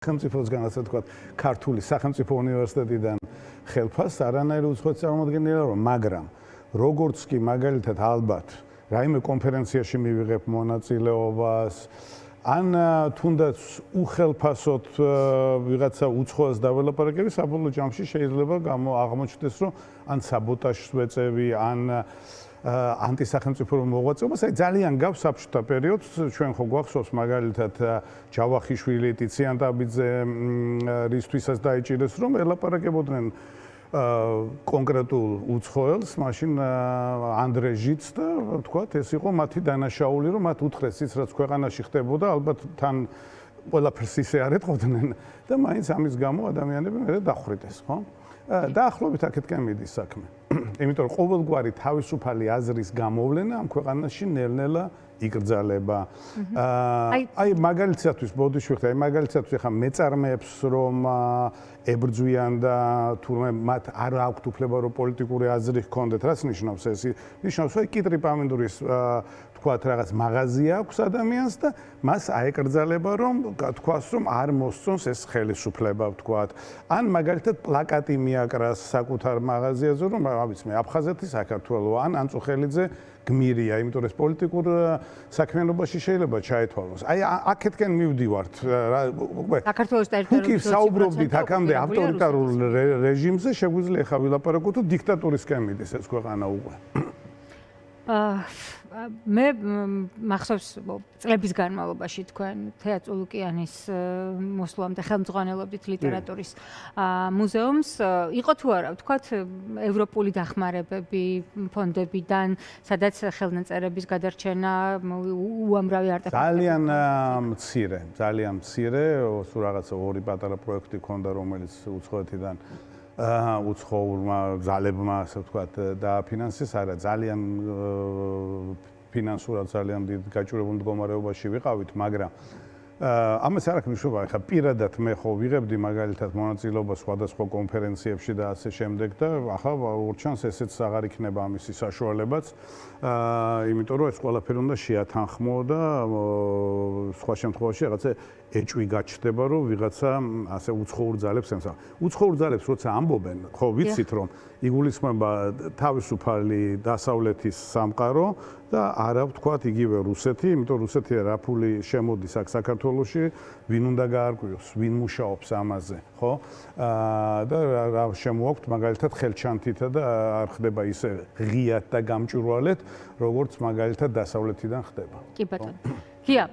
სახელმწიფოსგან ასე ვთქვათ, ქართული სახელმწიფო უნივერსიტეტიდან ხელფას არანაირი უცხოეთ წარმომადგენელი არ, მაგრამ როგორც კი მაგალითად ალბათ რაიმე კონფერენციაში მივიღებ მონაწილეობას, ან თუნდაც უხელფასოდ ვიღაცა უცხოას დაველაპარაკები, საბოლოო ჯამში შეიძლება აღმოჩნდეს, რომ ან საბოტაჟს ვეწევი, ან ანტისახელმწიფო მოღვაწეობას, აი ძალიან გავს საბჭოთა პერიოდს, ჩვენ ხო გვახსოვს მაგალითად ჯავახიშვილი, ტიციან ტაბიძე რისთვისაც დაიჭირეს, რომ ელაპარაკებოდნენ კონკრეტულ უცხოელს, მაშინ ანდრე ჟიც და ვთქვათ, ეს იყო მათი დანაშაული, რომ მათ უთხრეს ის, რაც ქვეყანაში ხდებოდა, ალბათ თან ყველაფერს ისე არ ეტყობდნენ და მაინც ამის გამო ადამიანები მერე დახვრიტეს, ხო? დაახლოებით აქეთკენ მიდის საქმე. იმიტომ რომ ყოველგვარი თავისუფალი აზრის გამოვლენა ამ ქვეყანაში ნელ-ნელა იკრძალება. აი მაგალითად ბოდიშვიხი, აი მაგალითად ხა მეწარმეებს რომ ებრძვიან და თურმე მათ არ აქვთ უფლება რომ პოლიტიკური აზრი ჰქონდეთ, რაც ნიშნავს ეს? ნიშნავს, რომ კიტრი პამინდურის თქვათ რაღაც მაღაზია აქვს ადამიანს და მას აეკრძალება რომ თქვას რომ არ მოსწონს ეს ხელისუფლება ვთქვათ. ან მაგალითად პლაკატი მიაკრას საკუთარ მაღაზიაზე რომ ავიც მე აფხაზეთი საქართველო ან ანწუხელიძე გმირია, იმიტომ რომ ეს პოლიტიკურ საქმიანობაში შეიძლება ჩაეთვალოს. აი აქეთკენ მივდივართ. საქართველოს ტერიტორიაზე საუბრობდით აქამდე ავტორიტარულ რეჟიმზე, შეგვიძლია ხა ვილაპარაკოთ თუ დიქტატურისკენ მიდის ეს ქვეყანა უკვე. მე მახსოვს წლების განმავლობაში თქვენ თეატ ულუკიანის მოსვლამდე ხელმძღვანელობდით ლიტერატურის მუზეუმს. იყო თუ არა, ვთქვათ, ევროპული დახმარებები ფონდებიდან, სადაც ხელნაწერების გადარჩენა უამრავი არტეფაქტი. ძალიან მცირე, სულ რაღაცა ორი პატარა პროექტი ქონდა, რომელიც უცხოეთიდან უცხოურმა ძალებმა, ასე ვთქვათ, დააფინანსეს, არა ძალიან ფინანსურად ძალიან დიდ გაჭირებულ მდგომარეობაში ვიყავით, მაგრამ ამას არ აქვს მნიშვნელობა, ხა პირადად მე ხო ვიღებდი მაგალითად მონაწილეობას სხვადასხვა კონფერენციებში და ასე შემდეგ და ახლა ურჩანს ესეც აღარ იქნება ამისი საშუალებაც, იმიტომ რომ ეს ყველაფერი უნდა შეათანხმო და სხვა შემთხვევაში რაღაცა ეჭვი გაჩნდება, რომ ვიღაცა ასე უცხოურ ძალებს ემსახურება. უცხოურ ძალებს როცა ამბობენ, ხო ვიცით რომ იგულისხმება თავისუფალი დასავლეთის სამყარო და არა ვთქვათ იგივე რუსეთი, იმიტომ რუსეთი რა ფული შემოდის აქ საქართველოში, ვინ უნდა გაარკვიოს, ვინ მუშაობს ამაზე, ხო? და რა შემოაქვთ მაგალითად ხელჩანთითა და არ ხდება ისე ღიად და გამჭვირვალედ, როგორც მაგალითად დასავლეთიდან ხდება. კი ბატონო. გია